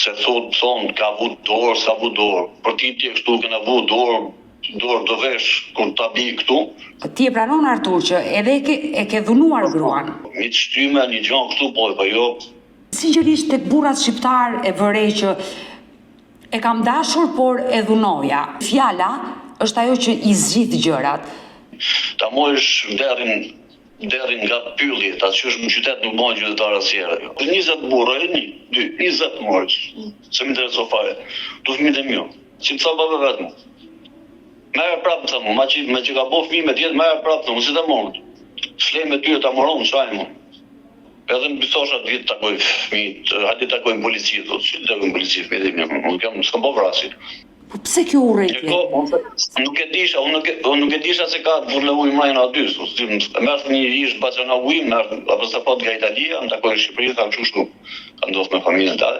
se thonë ka vu dorë, sa vu dorë. Për ti e kështu kena vu dorë do vesh kur ta bi këtu. Ti e pranon Artur që edhe e ke dhunuar gruan? Mi të shtyme një gjanë kështu po jo. Sinqerisht tek burrat shqiptar e vërej që e kam dashur por e dhunoja. Fjala është ajo që i zgjidh gjërat. Ta morish derin nga pylli, ta qysh në qytet nuk bën qytetar asnjëherë. 20 burra, 20 morësh. Se më intereso fare. Tu fëmijët e mi. Si të thava vetëm. Merë prapë të mu, me që ka bo fëmijë me tjetë, merë prapë të mu, si të mund. Shlej me tyre ta moron, shaj mu. Edhe në bisosha të vitë takoj fëmijët, hajde takojnë policitë, që të takojnë policitë, fëmijët e mi, s'kam po vrasi. Po pse kjo urrejtje? Nuk e disha se ka të vërle ujë mrajnë aty, merë një ishtë bacana ujë, apo se pot nga Italia, më takojnë Shqipëri, kam qështu, kam ndodhë me familjen të